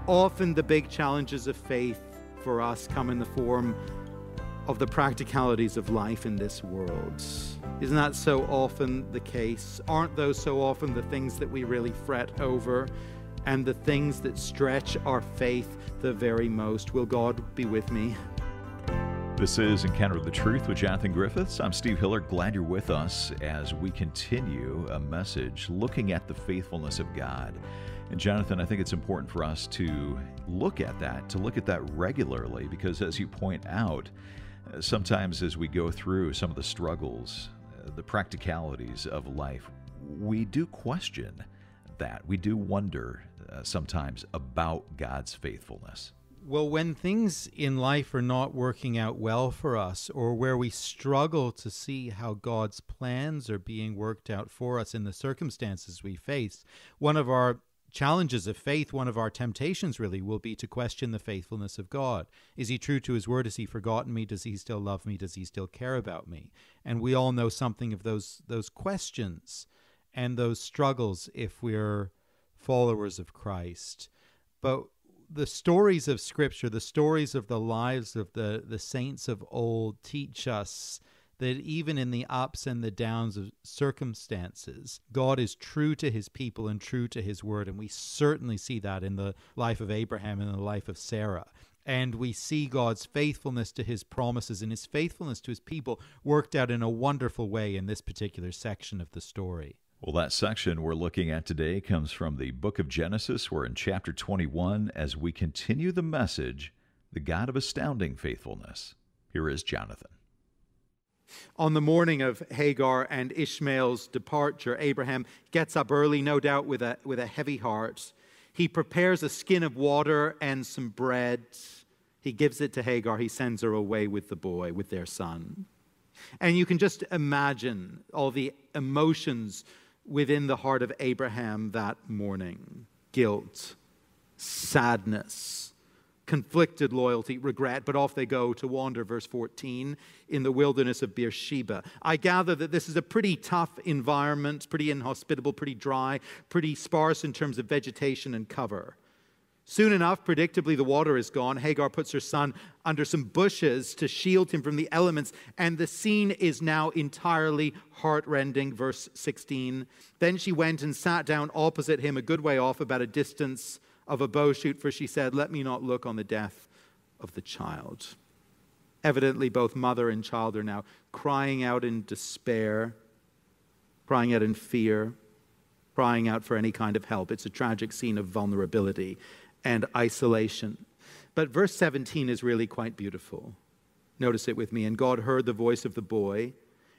Often the big challenges of faith for us come in the form of the practicalities of life in this world. Isn't that so often the case? Aren't those so often the things that we really fret over and the things that stretch our faith the very most? Will God be with me? This is Encounter the Truth with Jonathan Griffiths. I'm Steve Hiller. Glad you're with us as we continue a message looking at the faithfulness of God. And Jonathan, I think it's important for us to look at that regularly, because as you point out, sometimes as we go through some of the struggles, the practicalities of life, we do question that. We do wonder sometimes about God's faithfulness. Well, when things in life are not working out well for us, or where we struggle to see how God's plans are being worked out for us in the circumstances we face, one of our challenges of faith, one of our temptations really, will be to question the faithfulness of God. Is he true to his word? Has he forgotten me? Does he still love me? Does he still care about me? And we all know something of those questions and those struggles if we're followers of Christ. But the stories of Scripture, the stories of the lives of the saints of old teach us that even in the ups and the downs of circumstances, God is true to his people and true to his word. And we certainly see that in the life of Abraham and in the life of Sarah. And we see God's faithfulness to his promises and his faithfulness to his people worked out in a wonderful way in this particular section of the story. Well, that section we're looking at today comes from the book of Genesis. We're in chapter 21 as we continue the message, the God of Astounding Faithfulness. Here is Jonathan. On the morning of Hagar and Ishmael's departure, Abraham gets up early, no doubt with a heavy heart. He prepares a skin of water and some bread. He gives it to Hagar. He sends her away with the boy, with their son. And you can just imagine all the emotions within the heart of Abraham that morning. Guilt, sadness, conflicted loyalty, regret, but off they go to wander, verse 14, in the wilderness of Beersheba. I gather that this is a pretty tough environment, pretty inhospitable, pretty dry, pretty sparse in terms of vegetation and cover. Soon enough, predictably, the water is gone. Hagar puts her son under some bushes to shield him from the elements, and the scene is now entirely heartrending. Verse 16, then she went and sat down opposite him, a good way off, about a distance of a bow shoot, for she said, let me not look on the death of the child. Evidently, both mother and child are now crying out in despair, crying out in fear, crying out for any kind of help. It's a tragic scene of vulnerability and isolation. But verse 17 is really quite beautiful. Notice it with me. And God heard the voice of the boy,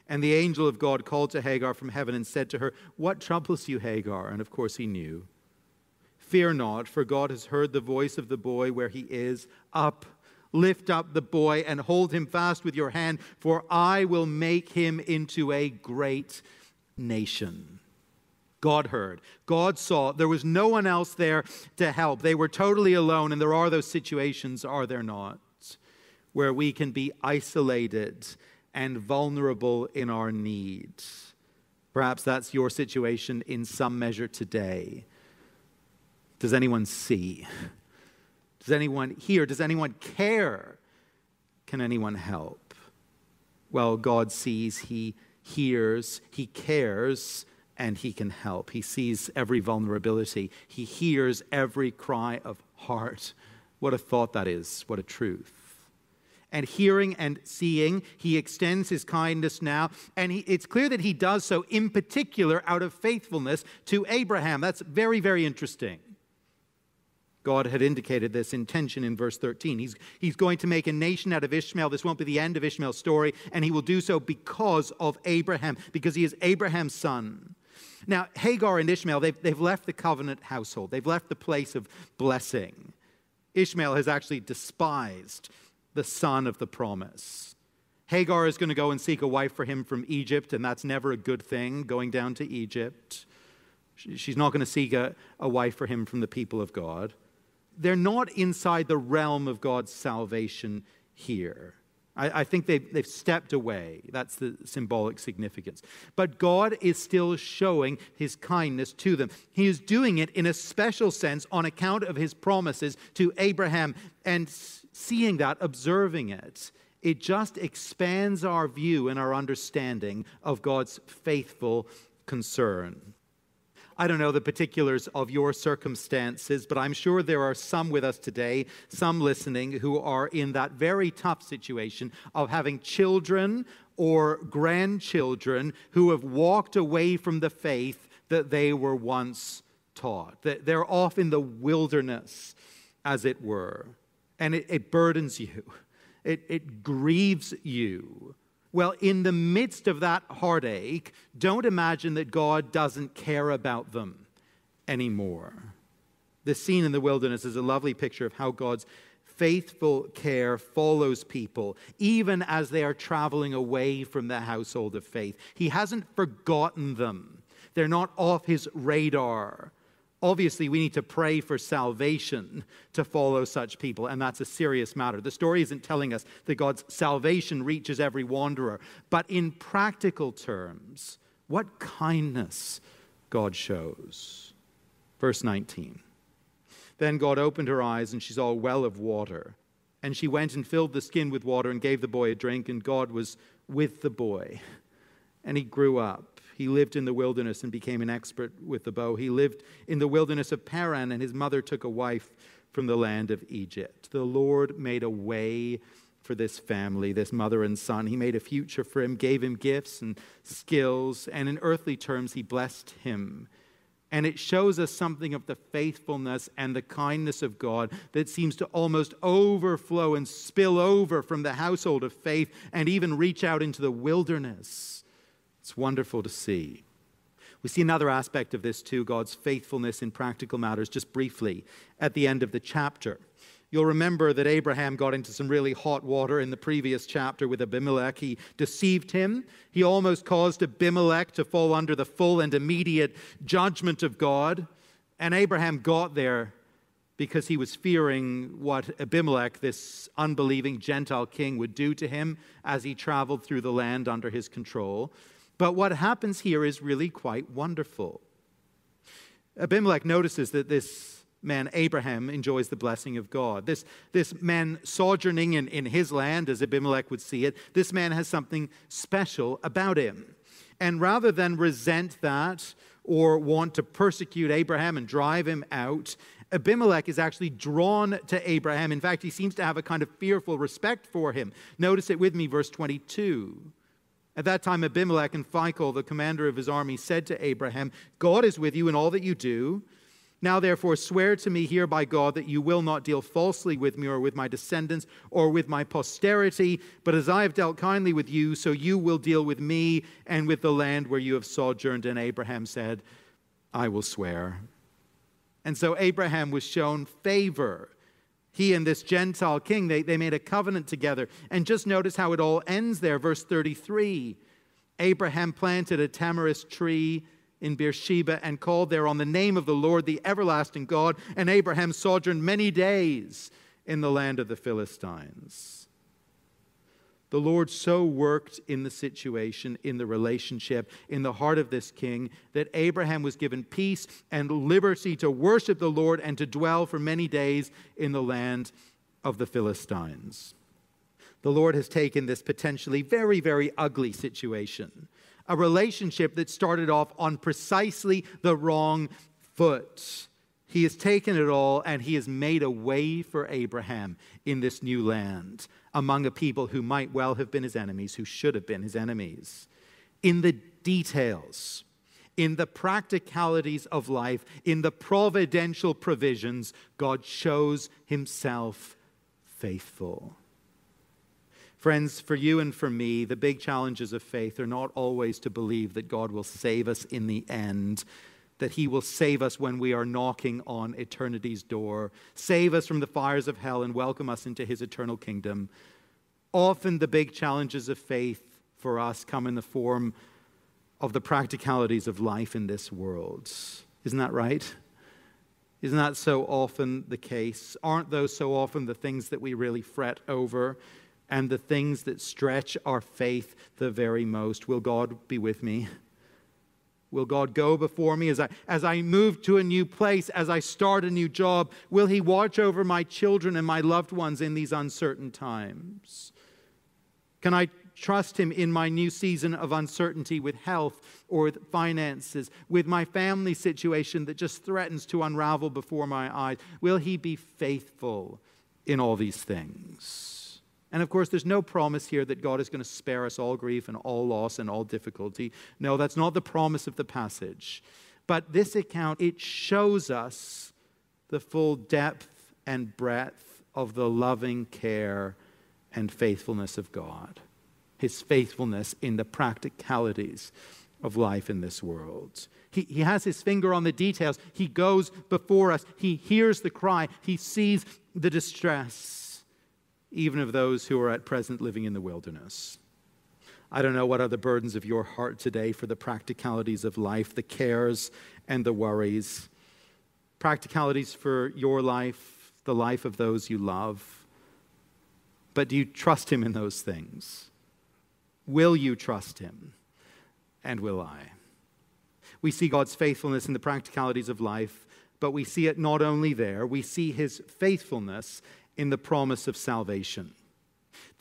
and the angel of God called to Hagar from heaven and said to her, what troubles you, Hagar? And of course he knew. Fear not, for God has heard the voice of the boy where he is. Up, lift up the boy and hold him fast with your hand, for I will make him into a great nation. God heard. God saw. There was no one else there to help. They were totally alone, and there are those situations, are there not, where we can be isolated and vulnerable in our needs. Perhaps that's your situation in some measure today. Does anyone see? Does anyone hear? Does anyone care? Can anyone help? Well, God sees, he hears, he cares, and he can help. He sees every vulnerability. He hears every cry of heart. What a thought that is. What a truth. And hearing and seeing, he extends his kindness now. And it's clear that he does so in particular out of faithfulness to Abraham. That's very, very interesting. God had indicated this intention in verse 13. He's going to make a nation out of Ishmael. This won't be the end of Ishmael's story, and he will do so because of Abraham, because he is Abraham's son. Now, Hagar and Ishmael, they've left the covenant household. They've left the place of blessing. Ishmael has actually despised the son of the promise. Hagar is going to go and seek a wife for him from Egypt, and that's never a good thing, going down to Egypt. She's not going to seek a wife for him from the people of God. They're not inside the realm of God's salvation here. I think they've stepped away. That's the symbolic significance. But God is still showing his kindness to them. He is doing it in a special sense on account of his promises to Abraham. And seeing that, observing it, it just expands our view and our understanding of God's faithful concern. I don't know the particulars of your circumstances, but I'm sure there are some with us today, some listening, who are in that very tough situation of having children or grandchildren who have walked away from the faith that they were once taught. That they're off in the wilderness, as it were, and it burdens you. It grieves you. Well, in the midst of that heartache, don't imagine that God doesn't care about them anymore. The scene in the wilderness is a lovely picture of how God's faithful care follows people, even as they are traveling away from the household of faith. He hasn't forgotten them. They're not off his radar. Obviously, we need to pray for salvation to follow such people, and that's a serious matter. The story isn't telling us that God's salvation reaches every wanderer, but in practical terms, what kindness God shows. Verse 19. Then God opened her eyes, and she saw a well of water. And she went and filled the skin with water and gave the boy a drink, and God was with the boy. And he grew up. He lived in the wilderness and became an expert with the bow. He lived in the wilderness of Paran, and his mother took a wife from the land of Egypt. The Lord made a way for this family, this mother and son. He made a future for him, gave him gifts and skills, and in earthly terms, he blessed him. And it shows us something of the faithfulness and the kindness of God that seems to almost overflow and spill over from the household of faith and even reach out into the wilderness. It's wonderful to see. We see another aspect of this too, God's faithfulness in practical matters, just briefly at the end of the chapter. You'll remember that Abraham got into some really hot water in the previous chapter with Abimelech. He deceived him. He almost caused Abimelech to fall under the full and immediate judgment of God. And Abraham got there because he was fearing what Abimelech, this unbelieving Gentile king, would do to him as he traveled through the land under his control. But what happens here is really quite wonderful. Abimelech notices that this man, Abraham, enjoys the blessing of God. This man sojourning in his land, as Abimelech would see it, this man has something special about him. And rather than resent that or want to persecute Abraham and drive him out, Abimelech is actually drawn to Abraham. In fact, he seems to have a kind of fearful respect for him. Notice it with me, verse 22. At that time, Abimelech and Phicol, the commander of his army, said to Abraham, God is with you in all that you do. Now, therefore, swear to me here by God that you will not deal falsely with me or with my descendants or with my posterity, but as I have dealt kindly with you, so you will deal with me and with the land where you have sojourned. And Abraham said, I will swear. And so Abraham was shown favor. He and this Gentile king, they made a covenant together. And just notice how it all ends there. Verse 33. Abraham planted a tamarisk tree in Beersheba and called there on the name of the Lord, the everlasting God. And Abraham sojourned many days in the land of the Philistines. The Lord so worked in the situation, in the relationship, in the heart of this king, that Abraham was given peace and liberty to worship the Lord and to dwell for many days in the land of the Philistines. The Lord has taken this potentially very, very ugly situation, a relationship that started off on precisely the wrong foot. He has taken it all and he has made a way for Abraham in this new land among a people who might well have been his enemies, who should have been his enemies. In the details, in the practicalities of life, in the providential provisions, God shows himself faithful. Friends, for you and for me, the big challenges of faith are not always to believe that God will save us in the end, that he will save us when we are knocking on eternity's door, save us from the fires of hell and welcome us into his eternal kingdom. Often the big challenges of faith for us come in the form of the practicalities of life in this world. Isn't that right? Isn't that so often the case? Aren't those so often the things that we really fret over? and the things that stretch our faith the very most. Will God be with me? Will God go before me as I move to a new place, as I start a new job? Will He watch over my children and my loved ones in these uncertain times? Can I trust Him in my new season of uncertainty with health or with finances, with my family situation that just threatens to unravel before my eyes? Will He be faithful in all these things? And of course, there's no promise here that God is going to spare us all grief and all loss and all difficulty. No, that's not the promise of the passage. But this account, it shows us the full depth and breadth of the loving care and faithfulness of God. His faithfulness in the practicalities of life in this world. He has His finger on the details. He goes before us. He hears the cry. He sees the distress, even of those who are at present living in the wilderness. I don't know what are the burdens of your heart today for the practicalities of life, the cares and the worries. Practicalities for your life, the life of those you love. But do you trust Him in those things? Will you trust Him? And will I? We see God's faithfulness in the practicalities of life, but we see it not only there, we see His faithfulness in the promise of salvation.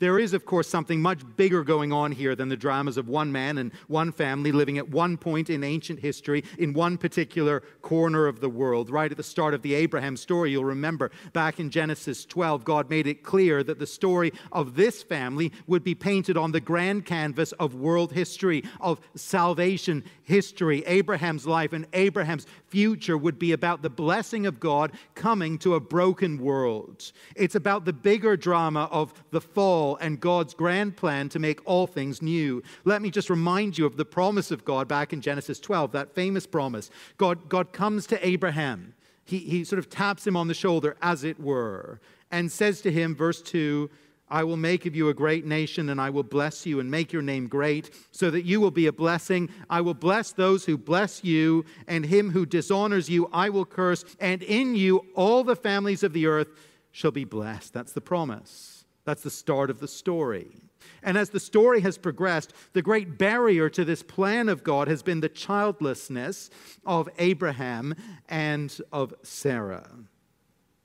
There is, of course, something much bigger going on here than the dramas of one man and one family living at one point in ancient history in one particular corner of the world. Right at the start of the Abraham story, you'll remember back in Genesis 12, God made it clear that the story of this family would be painted on the grand canvas of world history, of salvation history. Abraham's life and Abraham's future would be about the blessing of God coming to a broken world. It's about the bigger drama of the fall and God's grand plan to make all things new. Let me just remind you of the promise of God back in Genesis 12, that famous promise. God comes to Abraham. He sort of taps him on the shoulder, as it were, and says to him, verse 2, I will make of you a great nation, and I will bless you and make your name great, so that you will be a blessing. I will bless those who bless you, and him who dishonors you I will curse, and in you all the families of the earth shall be blessed. That's the promise. That's the start of the story. And as the story has progressed, the great barrier to this plan of God has been the childlessness of Abraham and of Sarah.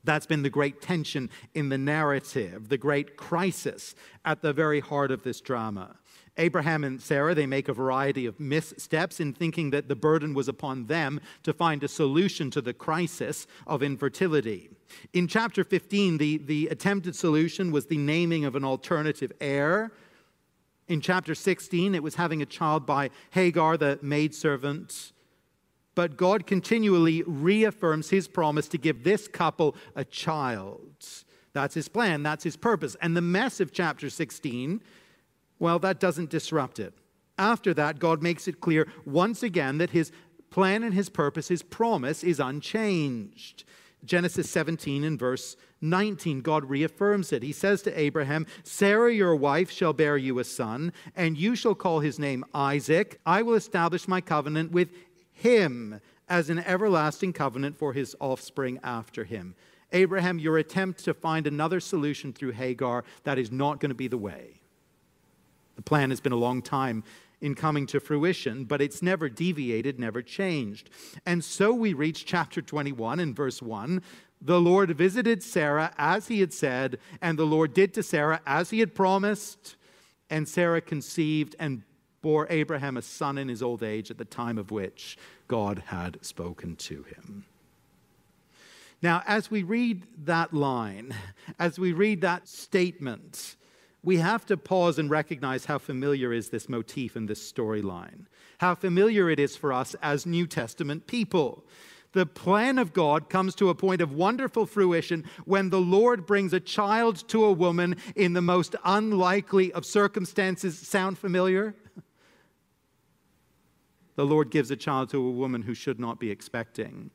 That's been the great tension in the narrative, the great crisis at the very heart of this drama. Abraham and Sarah, they make a variety of missteps in thinking that the burden was upon them to find a solution to the crisis of infertility. In chapter 15, the attempted solution was the naming of an alternative heir. In chapter 16, it was having a child by Hagar, the maidservant. But God continually reaffirms His promise to give this couple a child. That's His plan, that's His purpose. And the mess of chapter 16, well, that doesn't disrupt it. After that, God makes it clear once again that His plan and His purpose, His promise is unchanged. Genesis 17 and verse 19, God reaffirms it. He says to Abraham, Sarah, your wife, shall bear you a son, and you shall call his name Isaac. I will establish my covenant with him as an everlasting covenant for his offspring after him. Abraham, your attempt to find another solution through Hagar, that is not going to be the way. The plan has been a long time in coming to fruition, but it's never deviated, never changed. And so we reach chapter 21 and verse 1. The Lord visited Sarah as He had said, and the Lord did to Sarah as He had promised. And Sarah conceived and bore Abraham a son in his old age at the time of which God had spoken to him. Now, as we read that line, as we read that statement, we have to pause and recognize how familiar is this motif and this storyline. How familiar it is for us as New Testament people. The plan of God comes to a point of wonderful fruition when the Lord brings a child to a woman in the most unlikely of circumstances. Sound familiar? The Lord gives a child to a woman who should not be expecting.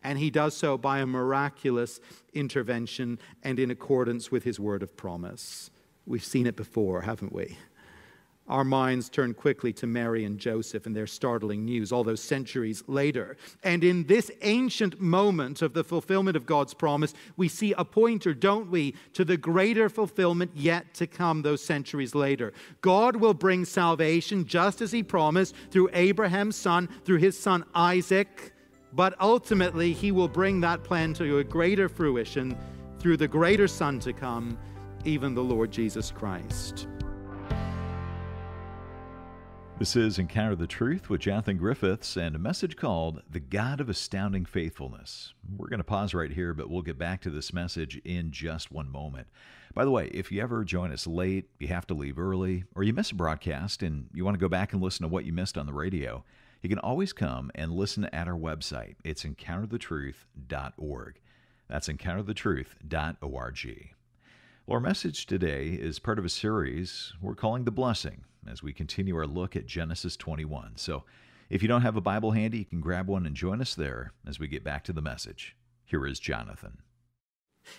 And He does so by a miraculous intervention and in accordance with His word of promise. We've seen it before, haven't we? Our minds turn quickly to Mary and Joseph and their startling news all those centuries later. And in this ancient moment of the fulfillment of God's promise, we see a pointer, don't we, to the greater fulfillment yet to come those centuries later. God will bring salvation just as he promised through Abraham's son, through his son Isaac. But ultimately, he will bring that plan to a greater fruition through the greater son to come, even the Lord Jesus Christ. This is Encounter the Truth with Jonathan Griffiths and a message called The God of Astounding Faithfulness. We're going to pause right here, but we'll get back to this message in just one moment. By the way, if you ever join us late, you have to leave early, or you miss a broadcast and you want to go back and listen to what you missed on the radio, you can always come and listen at our website. It's encounterthetruth.org. That's encounterthetruth.org. Well, our message today is part of a series we're calling The Blessing, as we continue our look at Genesis 21. So if you don't have a Bible handy, you can grab one and join us there as we get back to the message. Here is Jonathan.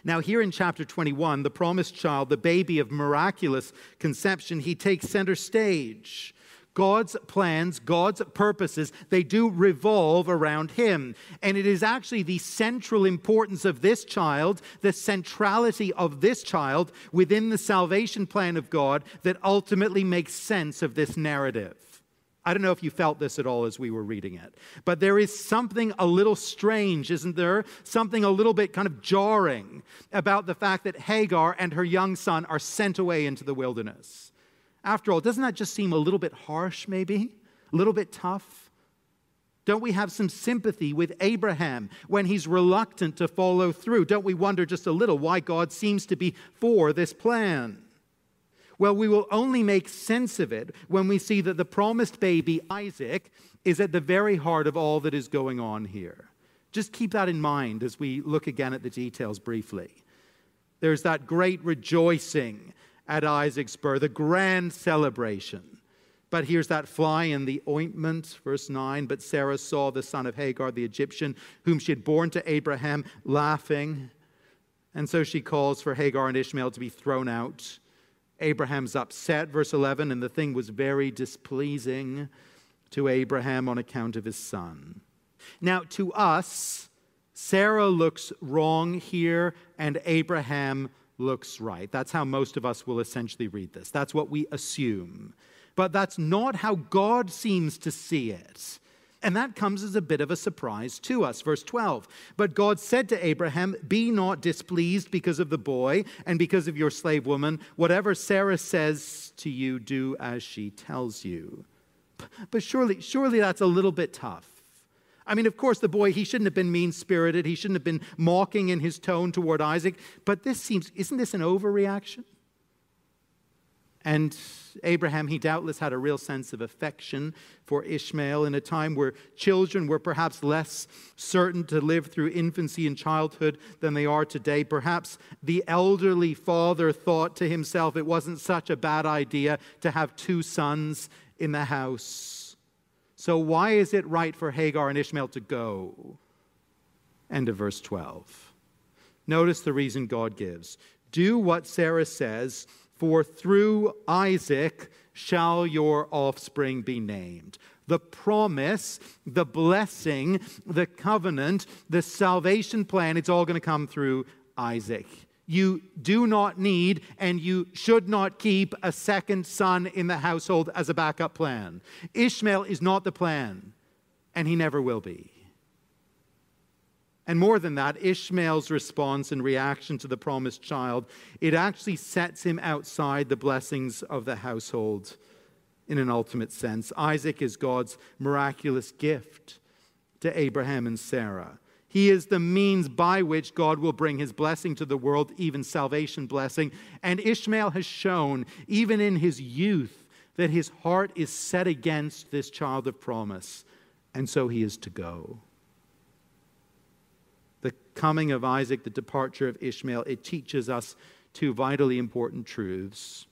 Now, here in chapter 21, the promised child, the baby of miraculous conception, he takes center stage. God's plans, God's purposes, they do revolve around him. And it is actually the central importance of this child, the centrality of this child within the salvation plan of God that ultimately makes sense of this narrative. I don't know if you felt this at all as we were reading it, but there is something a little strange, isn't there? Something a little bit kind of jarring about the fact that Hagar and her young son are sent away into the wilderness. After all, doesn't that just seem a little bit harsh, maybe? A little bit tough? Don't we have some sympathy with Abraham when he's reluctant to follow through? Don't we wonder just a little why God seems to be for this plan? Well, we will only make sense of it when we see that the promised baby, Isaac, is at the very heart of all that is going on here. Just keep that in mind as we look again at the details briefly. There's that great rejoicing at Isaac's birth, a grand celebration. But here's that fly in the ointment, verse 9. But Sarah saw the son of Hagar, the Egyptian, whom she had borne to Abraham, laughing. And so she calls for Hagar and Ishmael to be thrown out. Abraham's upset, verse 11, and the thing was very displeasing to Abraham on account of his son. Now, to us, Sarah looks wrong here, and Abraham looks right. That's how most of us will essentially read this. That's what we assume. But that's not how God seems to see it. And that comes as a bit of a surprise to us. Verse 12, but God said to Abraham, be not displeased because of the boy and because of your slave woman. Whatever Sarah says to you, do as she tells you. But surely that's a little bit tough. I mean, of course, the boy, he shouldn't have been mean-spirited. He shouldn't have been mocking in his tone toward Isaac. But isn't this an overreaction? And Abraham, he doubtless had a real sense of affection for Ishmael in a time where children were perhaps less certain to live through infancy and childhood than they are today. Perhaps the elderly father thought to himself it wasn't such a bad idea to have two sons in the house. So why is it right for Hagar and Ishmael to go? End of verse 12. Notice the reason God gives. Do what Sarah says, for through Isaac shall your offspring be named. The promise, the blessing, the covenant, the salvation plan, it's all going to come through Isaac. You do not need and you should not keep a second son in the household as a backup plan. Ishmael is not the plan, and he never will be. And more than that, Ishmael's response and reaction to the promised child, it actually sets him outside the blessings of the household in an ultimate sense. Isaac is God's miraculous gift to Abraham and Sarah. He is the means by which God will bring his blessing to the world, even salvation blessing. And Ishmael has shown, even in his youth, that his heart is set against this child of promise. And so he is to go. The coming of Isaac, the departure of Ishmael, it teaches us two vitally important truths.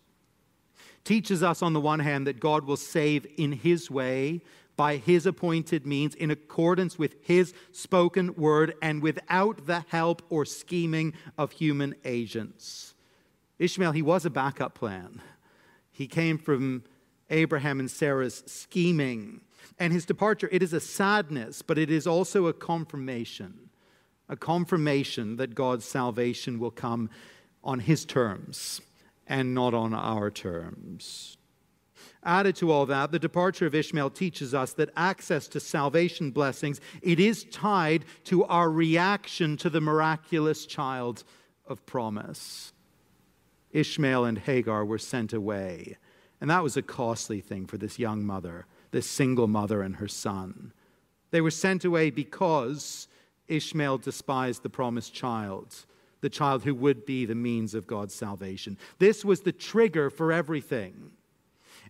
Teaches us, on the one hand, that God will save in his way, by his appointed means, in accordance with his spoken word, and without the help or scheming of human agents. Ishmael, he was a backup plan. He came from Abraham and Sarah's scheming. And his departure, it is a sadness, but it is also a confirmation that God's salvation will come on his terms and not on our terms. Added to all that, the departure of Ishmael teaches us that access to salvation blessings, it is tied to our reaction to the miraculous child of promise. Ishmael and Hagar were sent away, and that was a costly thing for this young mother, this single mother and her son. They were sent away because Ishmael despised the promised child, the child who would be the means of God's salvation. This was the trigger for everything.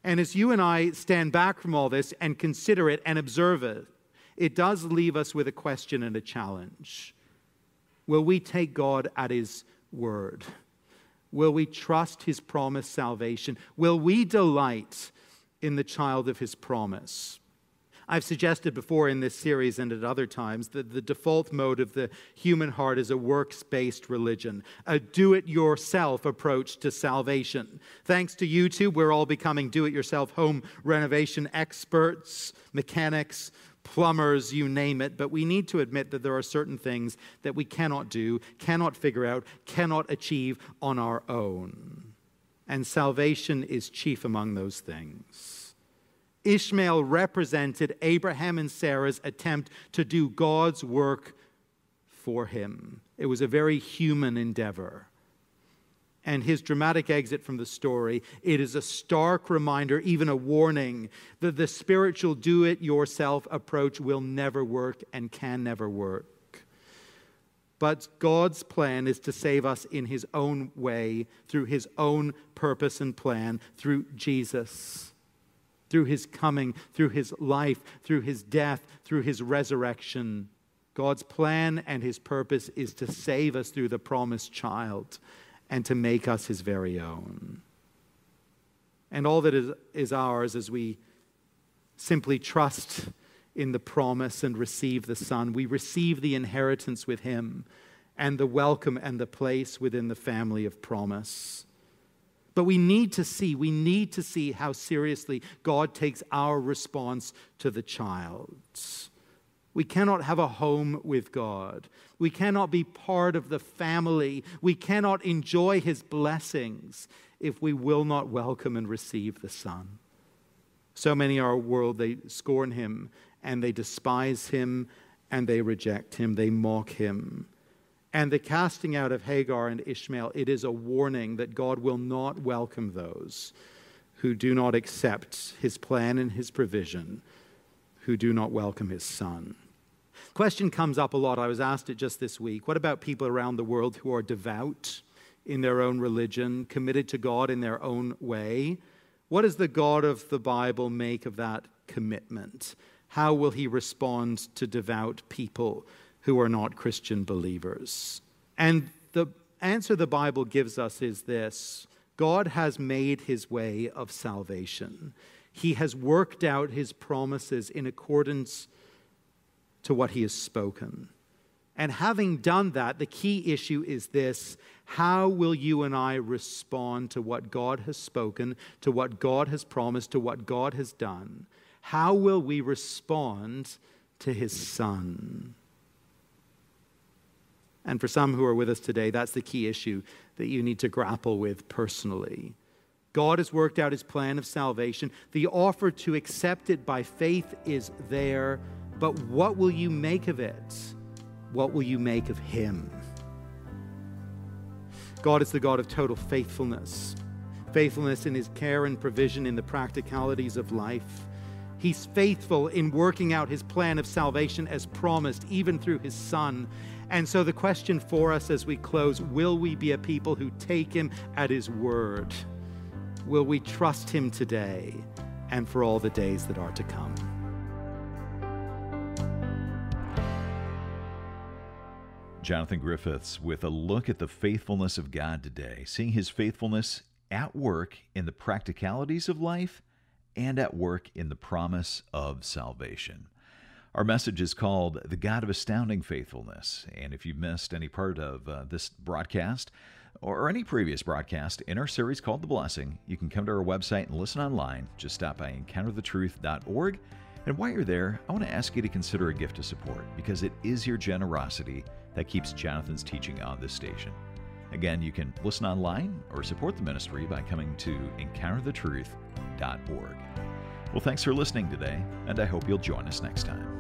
And as you and I stand back from all this and consider it and observe it, it does leave us with a question and a challenge. Will we take God at his word? Will we trust his promised salvation? Will we delight in the child of his promise? I've suggested before in this series and at other times that the default mode of the human heart is a works-based religion, a do-it-yourself approach to salvation. Thanks to YouTube, we're all becoming do-it-yourself home renovation experts, mechanics, plumbers, you name it. But we need to admit that there are certain things that we cannot do, cannot figure out, cannot achieve on our own. And salvation is chief among those things. Ishmael represented Abraham and Sarah's attempt to do God's work for him. It was a very human endeavor. And his dramatic exit from the story, it is a stark reminder, even a warning, that the spiritual do-it-yourself approach will never work and can never work. But God's plan is to save us in his own way, through his own purpose and plan, through Jesus. Through his coming, through his life, through his death, through his resurrection. God's plan and his purpose is to save us through the promised child and to make us his very own. And all that is ours as we simply trust in the promise and receive the Son. We receive the inheritance with him and the welcome and the place within the family of promise. But we need to see how seriously God takes our response to the child. We cannot have a home with God. We cannot be part of the family. We cannot enjoy his blessings if we will not welcome and receive the Son. So many in our world, they scorn him and they despise him and they reject him. They mock him. And the casting out of Hagar and Ishmael, it is a warning that God will not welcome those who do not accept his plan and his provision, who do not welcome his Son. Question comes up a lot. I was asked it just this week. What about people around the world who are devout in their own religion, committed to God in their own way? What does the God of the Bible make of that commitment? How will he respond to devout people who are not Christian believers? And the answer the Bible gives us is this: God has made his way of salvation. He has worked out his promises in accordance to what he has spoken. And having done that, the key issue is this: how will you and I respond to what God has spoken, to what God has promised, to what God has done? How will we respond to his Son? And for some who are with us today, that's the key issue that you need to grapple with personally. God has worked out his plan of salvation. The offer to accept it by faith is there, but what will you make of it? What will you make of him? God is the God of total faithfulness. Faithfulness in his care and provision in the practicalities of life. He's faithful in working out his plan of salvation as promised, even through his Son. And so the question for us as we close, will we be a people who take him at his word? Will we trust him today and for all the days that are to come? Jonathan Griffiths with a look at the faithfulness of God today, seeing his faithfulness at work in the practicalities of life and at work in the promise of salvation. Our message is called The God of Astounding Faithfulness. And if you've missed any part of this broadcast or any previous broadcast in our series called The Blessing, you can come to our website and listen online. Just stop by encounterthetruth.org. And while you're there, I want to ask you to consider a gift of support, because it is your generosity that keeps Jonathan's teaching on this station. Again, you can listen online or support the ministry by coming to encounterthetruth.org. Well, thanks for listening today, and I hope you'll join us next time.